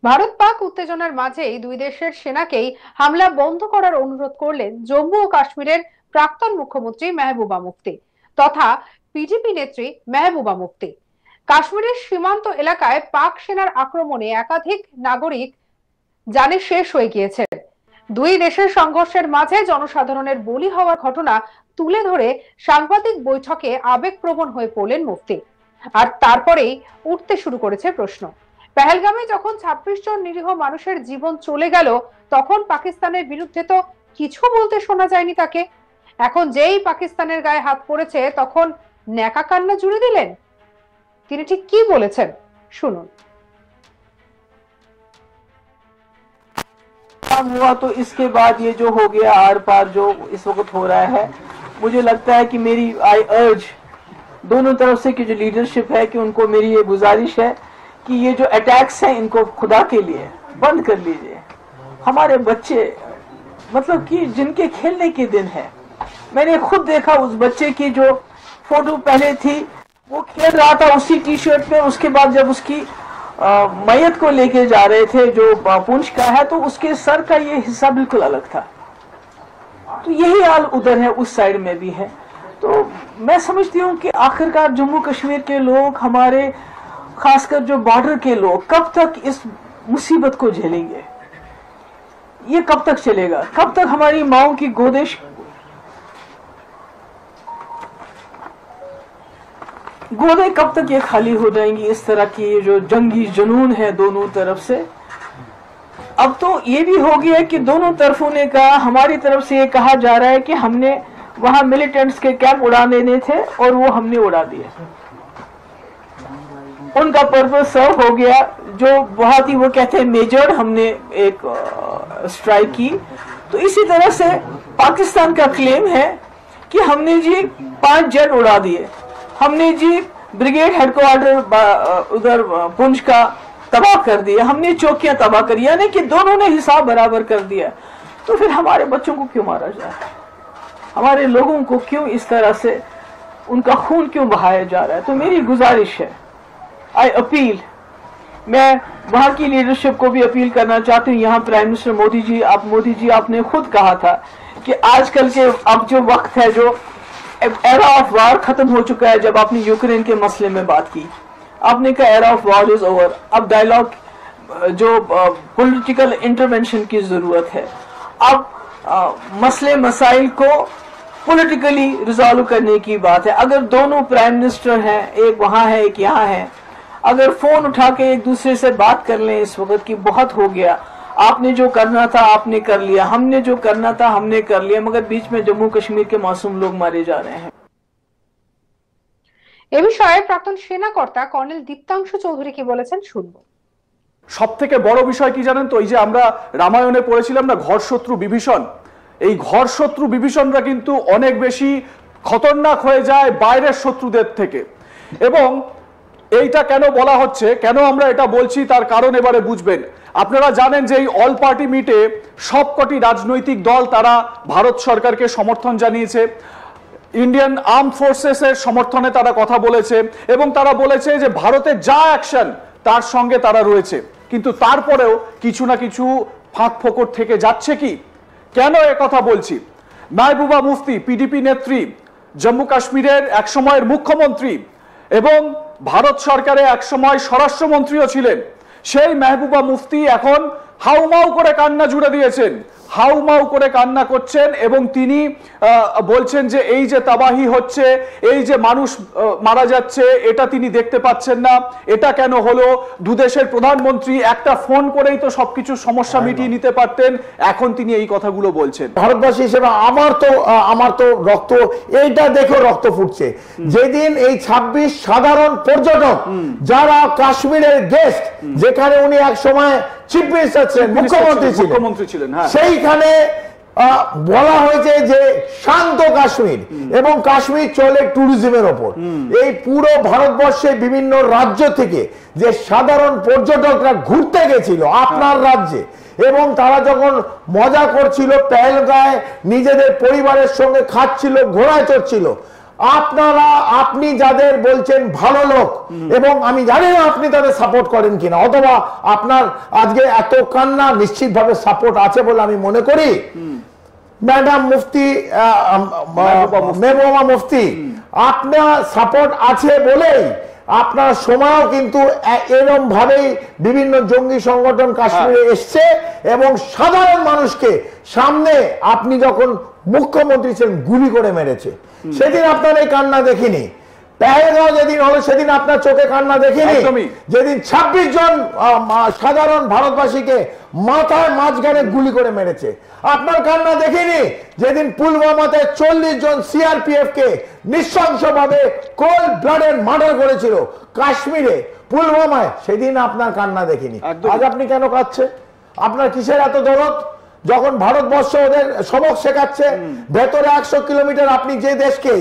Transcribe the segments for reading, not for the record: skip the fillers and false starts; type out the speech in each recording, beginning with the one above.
ভারত পাক উত্তেজনার মাঝেই দুই দেশের সেনাকেই হামলা বন্ধ করার অনুরোধ করলেন জম্মু ও কাশ্মীরের প্রাক্তন মুখ্যমন্ত্রী মেহবুবা মুফতি তথা পিডিপি নেত্রী মেহবুবা মুফতি। কাশ্মীরের সীমান্ত এলাকায় পাক সেনার আক্রমণে একাধিক নাগরিক জানে শেষ হয়ে গিয়েছে। দুই দেশের সংঘর্ষের মাঝে জনসাধারণের বলি হওয়ার ঘটনা তুলে ধরে সাংবাদিক বৈঠকে আবেগপ্রবণ হয়ে পড়লেন মুফতি। আর তারপরেই উঠতে শুরু করেছে প্রশ্ন, পেহেলগামে যখন ২৬ জন নিরীহ মানুষের জীবন চলে গেল তখন পাকিস্তানের বিরুদ্ধে তো কিছু বলতে শোনা যায়নি তাকে। এখন যেই পাকিস্তানের গায়ে হাত পড়েছে তখন ন্যাকা কান্না জুড়ে দিলেন। তিনি ঠিক কি বলেছেন শুনুন। हुआ तो इसके बाद ये जो हो गया आर पार जो इस वक्त हो रहा है, मुझे लगता है कि मेरी आई अर्ज दोनों तरफ से की जो लीडरशिप है कि उनको मेरी ये गुजारिश है कि ये जो अटैक्स हैं इनको खुदा के लिए बंद कर लीजिए। हमारे बच्चे मतलब कि जिनके खेलने के दिन है, मैंने खुद देखा उस बच्चे की जो फोटो पहले थी वो खेल रहा था उसी टी शर्ट में, उसके बाद जब उसकी मैयत को लेके जा रहे थे जो पुंछ का है तो उसके सर का ये हिस्सा बिल्कुल अलग था। तो यही हाल उधर है, उस साइड में भी है। तो मैं समझती हूँ कि आखिरकार जम्मू कश्मीर के लोग, हमारे खासकर जो बॉर्डर के लोग, कब तक इस मुसीबत को झेलेंगे? ये कब तक चलेगा? कब तक हमारी माओं की गोदे कब तक ये खाली हो जाएंगी? इस तरह की जो जंगी जुनून है दोनों तरफ से, अब तो ये भी हो गया है कि दोनों तरफों ने कहा, हमारी तरफ से ये कहा जा रहा है कि हमने वहां मिलिटेंट्स के कैंप उड़ाने देने थे और वो हमने उड़ा दिए, उनका पर्पस सर्व हो गया। जो बहुत ही वो कहते हैं मेजर हमने एक स्ट्राइक की। तो इसी तरह से पाकिस्तान का क्लेम है कि हमने जी 5 जेट उड़ा दिए, हमने जी ब्रिगेड हेडक्वार्टर उधर पुंछ का तबाह कर दिया, हमने चौकियां तबाह करी, यानी कि दोनों ने हिसाब बराबर कर दिया। तो फिर हमारे बच्चों को क्यों मारा जा रहा है? हमारे लोगों को क्यों इस तरह से उनका खून क्यों बहाया जा रहा है? तो मेरी गुजारिश है, आई अपील, मैं वहां की लीडरशिप को भी अपील करना चाहती हूँ। यहाँ प्राइम मिनिस्टर मोदी जी आपने खुद कहा था कि आजकल के अब जो वक्त है, जो एरा ऑफ वार खत्म हो चुका है। जब आपने यूक्रेन के मसले में बात की, आपने कहा era of war is over, अब डायलॉग जो पॉलिटिकल इंटरवेंशन की जरूरत है। अब मसले मसाइल को पॉलिटिकली रिजॉल्व करने की बात है। अगर दोनों प्राइम मिनिस्टर हैं, एक वहां है एक यहाँ है, अगर फोन उठा के एक दूसरे से बात कर लें इस वक्त की, बहुत हो गया, आपने जो करना था आपने कर लिया, हमने जो करना था हमने कर लिया, मगर बीच में जम्मू कश्मीर के मासूम लोग मारे जा रहे हैं। এ বিষয়ে প্রাক্তন সেনাকর্তা কর্নেল দীপ্তাংশু চৌধুরী কি বলেছেন শুনবো। সবথেকে বড় বিষয় কি জানেন তো, এই যে আমরা রামায়ণে পড়েছিলাম না ঘর শত্রু বিভীষণ, এই ঘর শত্রু বিভীষণরা কিন্তু অনেক বেশি খতরনাক হয়ে যায় বাইরের শত্রুদের থেকে। এবং এইটা কেন বলা হচ্ছে, কেন আমরা এটা বলছি, তার কারণ এবারে বুঝবেন। আপনারা জানেন যে এই অল পার্টি মিটে সবকটি রাজনৈতিক দল তারা ভারত সরকারকে সমর্থন জানিয়েছে, ইন্ডিয়ান আর্ম ফোর্সেসের সমর্থনে তারা কথা বলেছে এবং তারা বলেছে যে ভারতের যা অ্যাকশন তার সঙ্গে তারা রয়েছে। কিন্তু তারপরেও কিছু না কিছু ফাঁক ফোকর থেকে যাচ্ছে। কি কেন এ কথা বলছি? মেহবুবা মুফতি পিডিপি নেত্রী, জম্মু কাশ্মীরের একসময়ের মুখ্যমন্ত্রী এবং ভারত সরকারে একসময় স্বরাষ্ট্রমন্ত্রীও ছিলেন। সেই মেহবুবা মুফতি এখন হাউমাউ করে কান্না জুড়ে দিয়েছেন, হাউমাউ করে কান্না করছেন এবং তিনি বলছেন যে এই যে তাবাহি হচ্ছে, এই যে মানুষ মারা যাচ্ছে, এটা তিনি দেখতে পাচ্ছেন না। এটা কেন হলো? দুদেশের প্রধানমন্ত্রী একটা ফোন করেই তো সবকিছু সমস্যা মিটিয়ে নিতে পারতেন, এখন তিনি এই কথাগুলো বলছেন। ভারতবাসী হিসেবে আমার তো রক্ত, এইটা দেখে রক্ত ফুটছে। যেদিন এই 26 সাধারণ পর্যটক যারা কাশ্মীরের গেস্ট, যেখানে উনি এক সময় চিফ মিনিস্টার ছিলেন, মুখ্যমন্ত্রী ছিলেন, সেইখানে বলা হয়েছে যে শান্ত কাশ্মীর এবং কাশ্মীর চলে ট্যুরিজমের ওপর। এই পুরো ভারতবর্ষে বিভিন্ন রাজ্য থেকে যে সাধারণ পর্যটকরা ঘুরতে গেছিল আপনার রাজ্যে এবং তারা যখন মজা করছিল, পেহেলগাঁয়ে নিজেদের পরিবারের সঙ্গে খাচ্ছিল, ঘোড়ায় চড়ছিল, আপনারা আপনি যাদের বলছেন ভালো লোক, এবং আমি জানি না আপনি তাদের সাপোর্ট করেন কিনা, অথবা আপনার আজকে এত কান্না নিশ্চিতভাবে সাপোর্ট আছে বলে আমি মনে করি। ম্যাডাম মুফতি মেহবুবা মুফতি, আপনার সাপোর্ট আছে বলেই আপনার সময়ও কিন্তু এরকম ভাবেই বিভিন্ন জঙ্গি সংগঠন কাশ্মীরে এসছে, এবং সাধারণ মানুষকে সামনে আপনি যখন মুখ্যমন্ত্রী ছিলেন গুলি করে মেরেছে। সেদিন আপনার এই কান্না দেখিনি। পেহেলগাঁও যেদিন হলো সেদিন আপনার চোখে কান্না দেখিনি। যেদিন 26 জন সাধারণ ভারতবাসীকে মাথায় মাঝখানে গুলি করে মেরেছে, আপনার কান্না দেখিনি। যেদিন পুলওয়ামাতে 40 জন সিআরপিএফ কে নৃশংসভাবে কোল্ড ব্লাডেড মার্ডার করেছিল কাশ্মীরে পুলওয়ামায়, সেদিন আপনার কান্না দেখিনি। আজ আপনি কেন কাঁদছে? আপনার কিসের এত দরদ? যখন ভারতবর্ষ ওদের সবক শেখাচ্ছে, ভেতরে 100 কিলোমিটার, আপনি যে দেশকে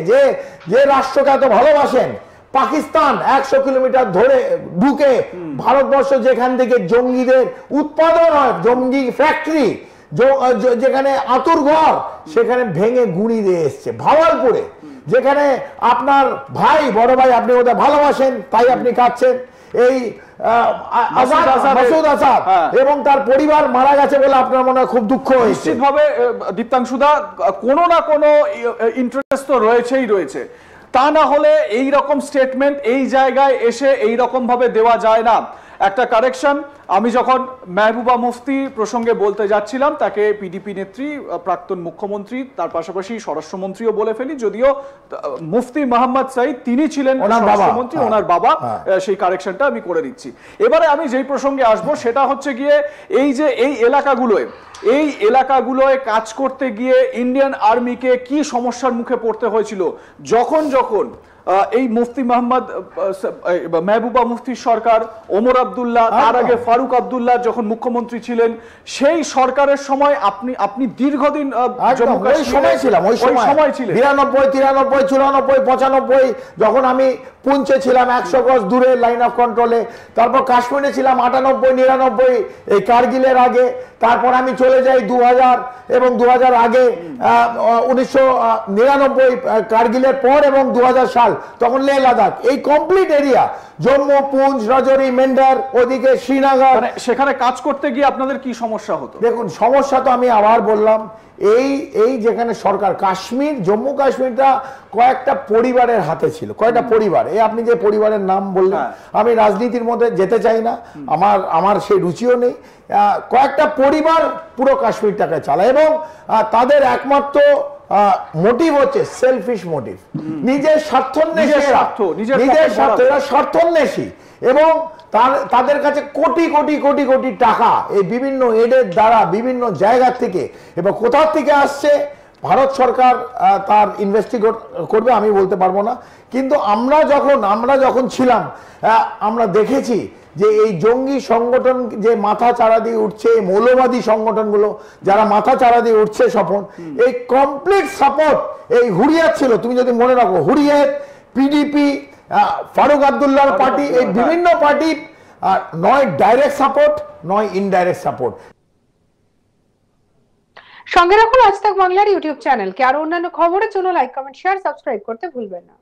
যে রাষ্ট্রকে এত ভালোবাসেন, পাকিস্তান 100 কিলোমিটার ধরে ঢুকে ভারতবর্ষ যেখান থেকে জঙ্গিদের উৎপাদন হয়, জঙ্গি ফ্যাক্টরি যেখানে আতুর ঘর, সেখানে ভেঙে গুঁড়ি দিয়ে এসছে। ভাওয়ালপুরে যেখানে আপনার ভাই, বড় ভাই, আপনি ওদের ভালোবাসেন তাই আপনি কাঁদছেন। এই মাসুদ আসাদ এবং তার পরিবার মারা গেছে বলে আপনার মনে হয় খুব দুঃখ হয়েছে। নিশ্চিতভাবে দীপ্তাংশুদা, কোনো না কোনো ইন্টারেস্ট তো রয়েছে, তা না হলে এই রকম স্টেটমেন্ট এই জায়গায় এসে এই রকম ভাবে দেওয়া যায় না। একটা কারেকশন, আমি যখন মেহবুবা মুফতি প্রসঙ্গে বলতে যাচ্ছিলাম, তাকে পিডিপি নেত্রী, প্রাক্তন মুখ্যমন্ত্রী, তার পাশাপাশি স্বরাষ্ট্রমন্ত্রীও বলে ফেলি, যদিও মুফতি মোহাম্মদ সাইদ তিনি ছিলেন স্বরাষ্ট্রমন্ত্রী, ওনার বাবা, সেই কারেকশনটা আমি করে দিচ্ছি। এবারে আমি যেই প্রসঙ্গে আসবো সেটা হচ্ছে গিয়ে এই এলাকাগুলোয় কাজ করতে গিয়ে ইন্ডিয়ান আর্মিকে কি সমস্যার মুখে পড়তে হয়েছিল যখন এই মুফতি মেহবুবা মুফতির সরকার, ওমর আব্দুল্লাহ, তার আগে ফারুক আব্দুল্লাহ যখন মুখ্যমন্ত্রী ছিলেন, সেই সরকারের সময় আপনি দীর্ঘদিন সময় ছিলাম, ওই সময় ছিলেন 92, 93, 94, 95, যখন আমি পুঞ্চে ছিলাম 100 গজ দূরে লাইন অফ কন্ট্রোলে, তারপর কাশ্মীরে ছিলাম 98, 99 এই কারগিলের আগে, তারপর আমি চলে যাই 2000 এবং 2000 আগে 1999 কারগিলের পর এবং 2000 সাল তখন লেহ লাদাখ, এই complete area, Jammu, Poonch, Rajouri, mender, ওদিকে শ্রীনগর, সেখানে কাজ করতে গিয়ে আপনাদের কি সমস্যা হতো? দেখুন, সমস্যা তো আমি আবার বললাম, এই যেখানে সরকার, কাশ্মীর, জম্মু কাশ্মীরটা কয়েকটা পরিবারের হাতে ছিল, কয়েকটা পরিবার। এই আপনি যে পরিবারের নাম বললেন, আমি রাজনীতির মধ্যে যেতে চাই না, আমার সেই রুচিও নেই। কয়েকটা পরিবার পুরো কাশ্মীরটাকে চালায়, এবং তাদের একমাত্র মোটিভ হচ্ছে সেলফিশ মোটিভ, নিজের স্বার্থন্বেষী, এবং তাদের কাছে কোটি কোটি কোটি কোটি টাকা এই বিভিন্ন এডের দ্বারা বিভিন্ন জায়গা থেকে, এবং কোথা থেকে আসছে ভারত সরকার তার ইনভেস্টিগেট করবে, আমি বলতে পারবো না। কিন্তু আমরা যখন ছিলাম, আমরা দেখেছি যে এই জঙ্গি সংগঠন যে মাথা চাড়া দিয়ে উঠছে, এই মৌলবাদী সংগঠনগুলো যারা মাথা চাড়া দিয়ে উঠছে, স্বপন, এই কমপ্লিট সাপোর্ট এই হুরিয়াত ছিল। তুমি যদি মনে রাখো, হুরিয়াত, পিডিপি, ফারুক আব্দুল্লাহর পার্টি, এই বিভিন্ন পার্টি নয় ডাইরেক্ট সাপোর্ট, নয় ইনডাইরেক্ট সাপোর্ট। সঙ্গে রাখুন আজ তাক বাংলার ইউটিউব চ্যানেলকে। আর অন্যান্য খবরের জন্য লাইক, কমেন্ট, শেয়ার, সাবস্ক্রাইব করতে ভুলবেন না।